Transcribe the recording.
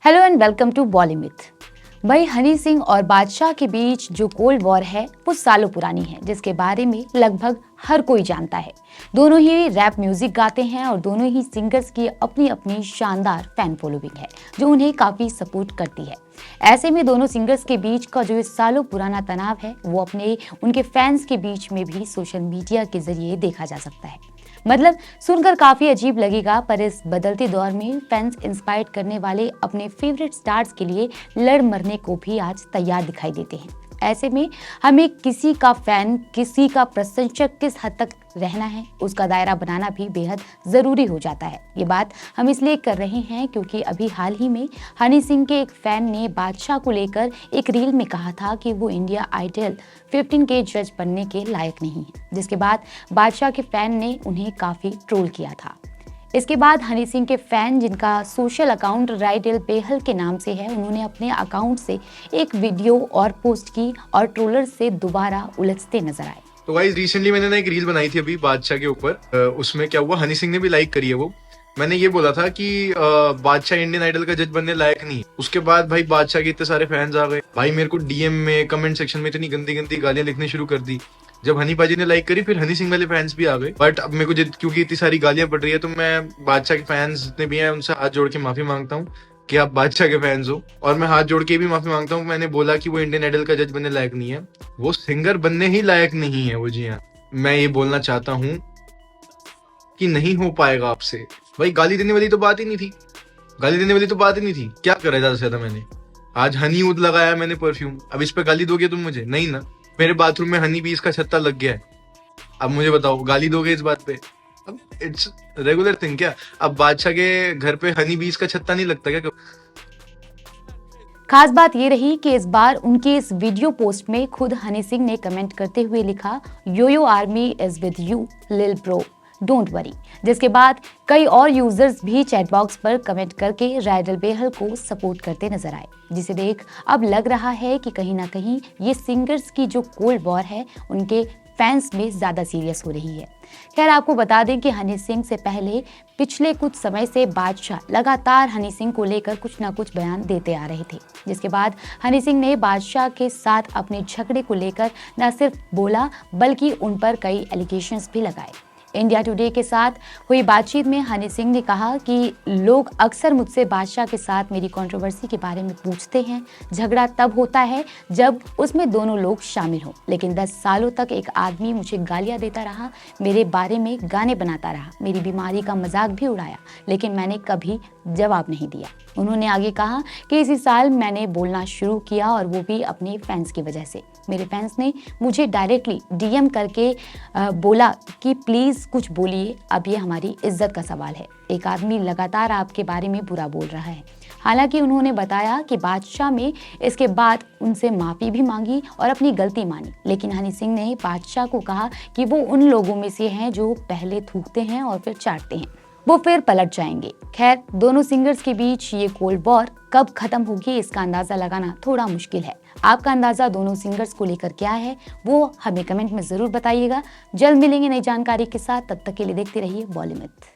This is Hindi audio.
Hello and welcome to Bollymyth. भाई हनी सिंह और बादशाह के बीच जो कोल्ड वॉर है वो सालों पुरानी है, जिसके बारे में लगभग हर कोई जानता है। दोनों ही रैप म्यूजिक गाते हैं और दोनों ही सिंगर्स की अपनी अपनी शानदार फैन फॉलोइंग है जो उन्हें काफी सपोर्ट करती है। ऐसे में दोनों सिंगर्स के बीच का जो सालों पुराना तनाव है वो अपने उनके फैंस के बीच में भी सोशल मीडिया के जरिए देखा जा सकता है। मतलब सुनकर काफी अजीब लगेगा, पर इस बदलते दौर में फैंस इंस्पायर करने वाले अपने फेवरेट स्टार्स के लिए लड़ मरने को भी आज तैयार दिखाई देते हैं। ऐसे में हमें किसी का फैन, किसी का प्रशंसक किस हद तक रहना है, उसका दायरा बनाना भी बेहद जरूरी हो जाता है। ये बात हम इसलिए कर रहे हैं क्योंकि अभी हाल ही में हनी सिंह के एक फैन ने बादशाह को लेकर एक रील में कहा था कि वो इंडिया आइडल 15 के जज बनने के लायक नहीं है, जिसके बाद बादशाह के फैन ने उन्हें काफी ट्रोल किया था। इसके बाद हनी सिंह के फैन, जिनका सोशल अकाउंट राइडल बेहल के नाम से है, उन्होंने अपने अकाउंट से एक वीडियो और पोस्ट की और ट्रोलर से दोबारा उलझते नजर आए। तो गाइस रिसेंटली मैंने ना एक रील बनाई थी अभी बादशाह के ऊपर। उसमें क्या हुआ, हनी सिंह ने भी लाइक करी है वो। मैंने ये बोला था कि बादशाह इंडियन आइडल का जज बनने लायक नहीं। उसके बाद भाई बादशाह के इतने सारे फैंस आ गए, भाई मेरे को डीएम में कमेंट सेक्शन में इतनी गंदी गंदी गालियां लिखनी शुरू कर दी। जब हनी पाजी ने लाइक करी फिर हनी सिंह वाले फैंस भी आ गए। बट अब मेरे को क्योंकि इतनी सारी गालियां पड़ रही है तो मैं बादशाह के फैंस जितने भी हैं उनसे हाथ जोड़ के माफी मांगता हूँ कि आप बादशाह के फैंस हो। और मैं हाथ जोड़ के भी माफी मांगता हूँ, मैंने बोला कि वो इंडियन आइडल का जज बनने लायक नहीं है, वो सिंगर बनने ही लायक नहीं है वो। जी हाँ, मैं ये बोलना चाहता हूँ कि नहीं हो पाएगा आपसे। भाई गाली देने वाली तो बात ही नहीं थी, गाली देने वाली तो बात ही नहीं थी। क्या करा ज्यादा से ज्यादा मैंने आज हनी ऊद लगाया मैंने परफ्यूम, अब इस पे गाली दोगे तुम मुझे? नहीं ना। मेरे बाथरूम में हनी बीज का छत्ता लग गया है, अब मुझे बताओ गाली दोगे इस बात पे? अब इट्स रेगुलर थिंग क्या? अब बादशाह के घर पे हनी बीज का छत्ता नहीं लगता क्या? खास बात ये रही कि इस बार उनके इस वीडियो पोस्ट में खुद हनी सिंह ने कमेंट करते हुए लिखा, यो आर्मी इज विद यू लिल ब्रो, डोंट वरी। जिसके बाद कई और यूजर्स भी चैट बॉक्स पर कमेंट करके राइडल बेहल को सपोर्ट करते नजर आए, जिसे देख अब लग रहा है कि कहीं ना कहीं ये सिंगर्स की जो कोल्ड वॉर है उनके फैंस में ज्यादा सीरियस हो रही है। खैर, आपको बता दें कि हनी सिंह से पहले पिछले कुछ समय से बादशाह लगातार हनी सिंह को लेकर कुछ ना कुछ बयान देते आ रहे थे, जिसके बाद हनी सिंह ने बादशाह के साथ अपने झगड़े को लेकर न सिर्फ बोला बल्कि उन पर कई एलिगेशंस भी लगाए। इंडिया टुडे के साथ हुई बातचीत में हनी सिंह ने कहा कि लोग अक्सर मुझसे बादशाह के साथ मेरी कंट्रोवर्सी के बारे में पूछते हैं। झगड़ा तब होता है जब उसमें दोनों लोग शामिल हों, लेकिन 10 सालों तक एक आदमी मुझे गालियां देता रहा, मेरे बारे में गाने बनाता रहा, मेरी बीमारी का मजाक भी उड़ाया, लेकिन मैंने कभी जवाब नहीं दिया। उन्होंने आगे कहा कि इसी साल मैंने बोलना शुरू किया और वो भी अपने फैंस की वजह से। मेरे फैंस ने मुझे डायरेक्टली डीएम करके बोला कि प्लीज कुछ बोलिए, अब ये हमारी इज्जत का सवाल है। एक आदमी लगातार आपके बारे में बुरा बोल रहा है। हालांकि उन्होंने बताया कि बादशाह में इसके बाद उनसे माफी भी मांगी और अपनी गलती मानी, लेकिन हनी सिंह ने बादशाह को कहा कि वो उन लोगों में से हैं जो पहले थूकते हैं और फिर चाटते हैं, वो फिर पलट जाएंगे। खैर, दोनों सिंगर्स के बीच ये कोल्ड वॉर कब खत्म होगी इसका अंदाजा लगाना थोड़ा मुश्किल है। आपका अंदाजा दोनों सिंगर्स को लेकर क्या है वो हमें कमेंट में जरूर बताइएगा। जल्द मिलेंगे नई जानकारी के साथ, तब तक के लिए देखते रहिए बॉलीमिथ।